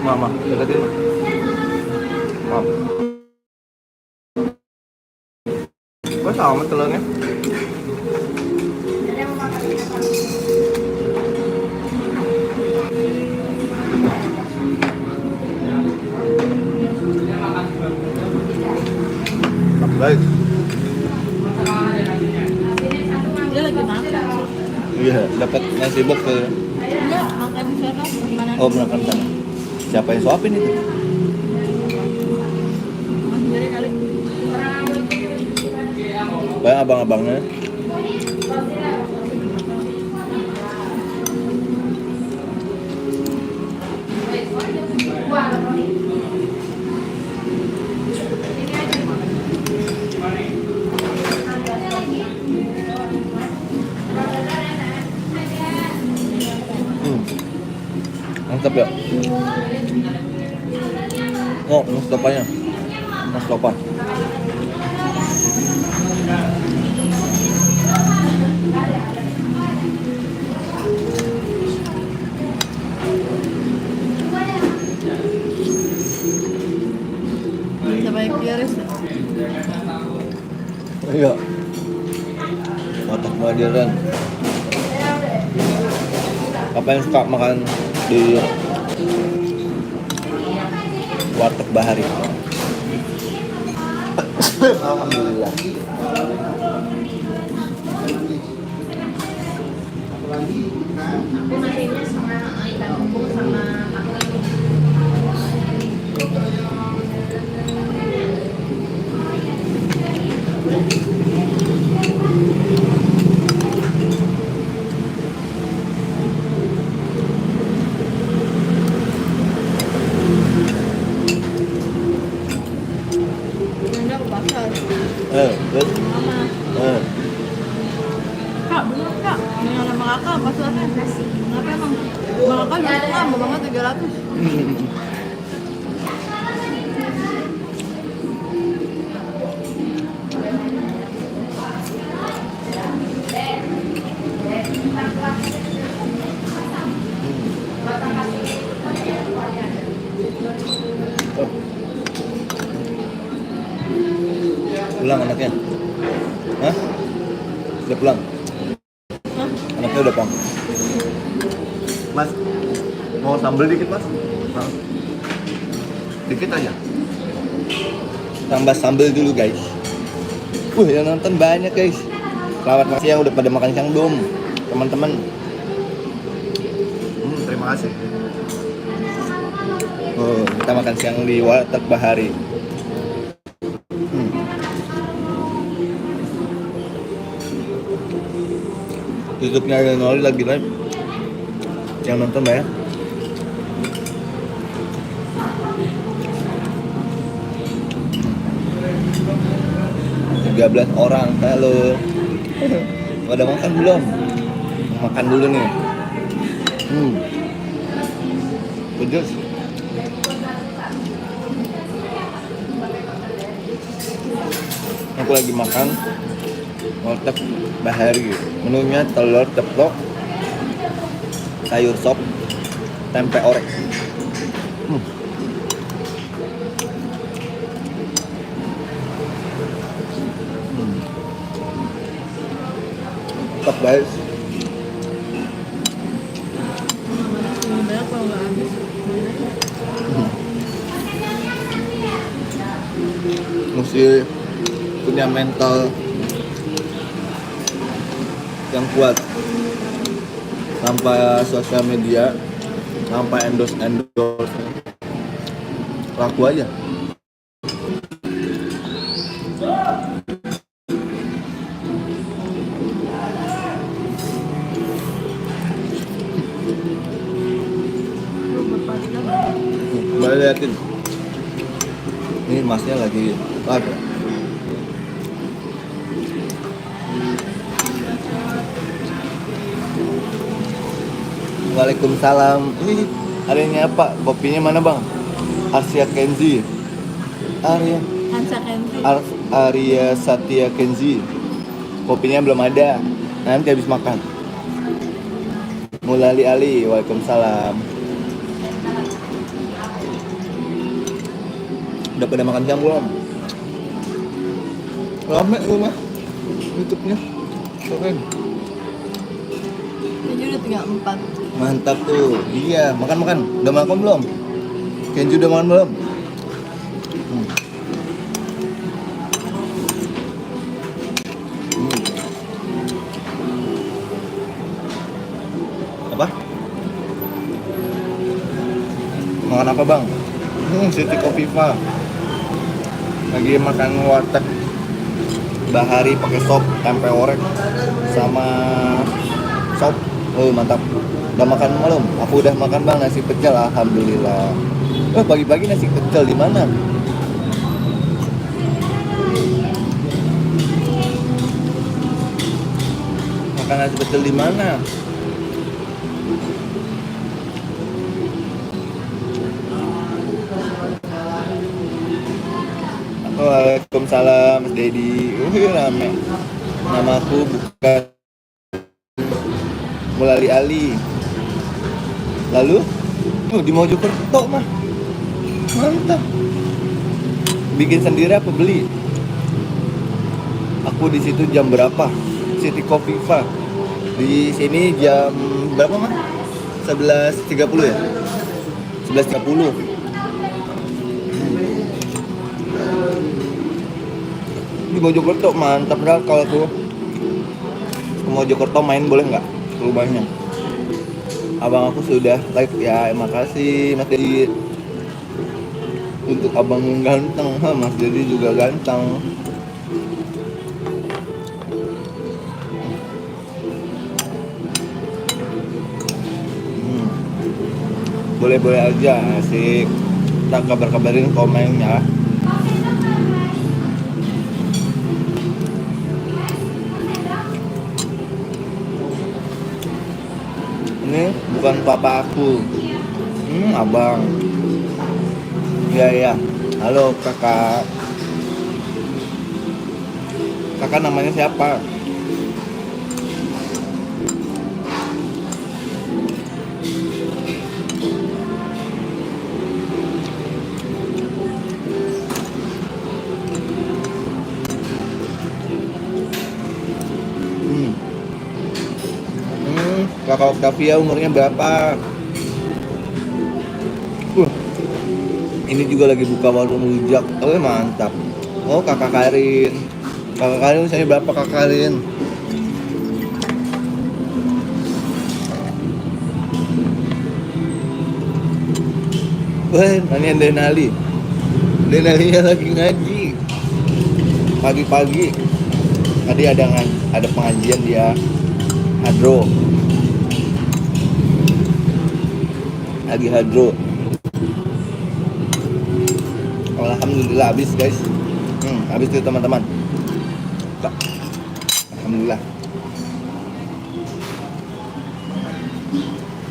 Mama, deketin mah. Maaf. Kok sama telurnya? Baik. Dia lagi makan. Iya, dapat nasi box tuh. Enggak, makan di sana. Gimana? Oh, makan sana. Siapa yang suapin itu? Sendiri kali. Banyak abang-abangnya. Mantap ya. Oh, Mustopanya. Mustopa. Bisa banyak tiris. Iya. Otak modern. Apa yang suka makan di warteg Bahari? Alhamdulillah. Aku nasinya sama ikan kembung sama makan. Enggak ke pasar. Terus? Mama. Kak, bener kak. Dengan sama kakak pasarnya. Kenapa emang? Bang kakak juga setengah, mau banget 300. Pulang anaknya? Hah? Udah pulang? Hah? Anaknya udah pulang? Mas, mau sambal dikit mas? Nah. Dikit aja. Tambah sambal dulu guys. Yang nonton banyak guys. Selamat makan siang, udah pada makan siang belum? Teman-teman. Terima kasih. Oh, kita makan siang di warteg Bahari. YouTube-nya ada Noli lagi live. Yang nonton banyak. Belas orang. Halo. Pada makan belum? Makan dulu nih. Pedas. Aku lagi makan warteg Bahari. Menunya telur ceplok, sayur sop, tempe orek. Mantap guys. Banyak kalau nggak habis. Mesti punya mental yang kuat tanpa sosial media, tanpa endorse laku aja. Boleh liatin, ini masnya lagi live ya? Waalaikumsalam. Ini adanya apa? Kopinya mana bang? Arsia Kenzi. Hansa Kenzi. Arya Satya Kenzi. Kopinya belum ada. Nanti habis makan. Mulali Ali. Waalaikumsalam. Udah pada makan siang belum? Rame rumah YouTube-nya. Keren. Jadi udah tinggal 4. Mantap tuh. Iya, makan. Udah makan belum? Kenju udah makan belum? Hmm. Hmm. Apa? Makan apa bang? Siti Kofifa lagi makan warteg Bahari pakai sop tempe orek sama sop. Oh mantap. Udah makan belum? Aku udah makan bang, nasi pecel alhamdulillah. Pagi-pagi nasi pecel di mana? Makan nasi pecel di mana? Waalaikumsalam Mas Dedi. Rame. Namaku bukan Mulali Ali. Lalu di Mojokerto mah. Mantap. Bikin sendiri apa beli? Aku di situ jam berapa? Siti Kofifa. Di sini jam berapa mah? 11.30 ya? 11.30. Di Mojokerto mantap dah. Kalau tuh ke Mojokerto main boleh nggak ke rumahnya? Abang aku sudah like ya, makasih Mas Dedi. Untuk abang yang ganteng, Mas Dedi juga ganteng. Boleh-boleh aja, asik. Tak kabar-kabarin komennya. Ini bukan papa aku, abang. Iya. Halo kakak. Kakak namanya siapa? Kakak Octavia umurnya berapa? Ini juga lagi buka warung rujak. Oh mantap. Oh kakak Karin. Kakak Karin usianya berapa kakak Karin? Wah, ini Denali. Denalinya lagi ngaji. Pagi-pagi. Tadi ada pengajian dia. Hadro. Lagi hadro. Alhamdulillah habis guys. Habis tuh teman-teman. Alhamdulillah.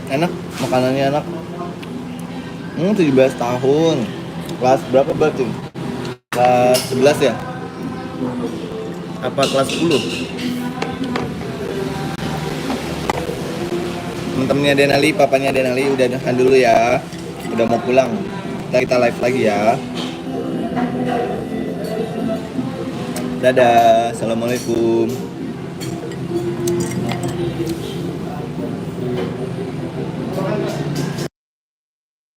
Enak, makanannya enak. 17 tahun. Kelas berapa berarti? Kelas 11 ya? Apa kelas 10? Temen-temennya Denali, papanya Denali udah dahan dulu ya. Udah mau pulang. Kita live lagi ya. Dadah, assalamualaikum.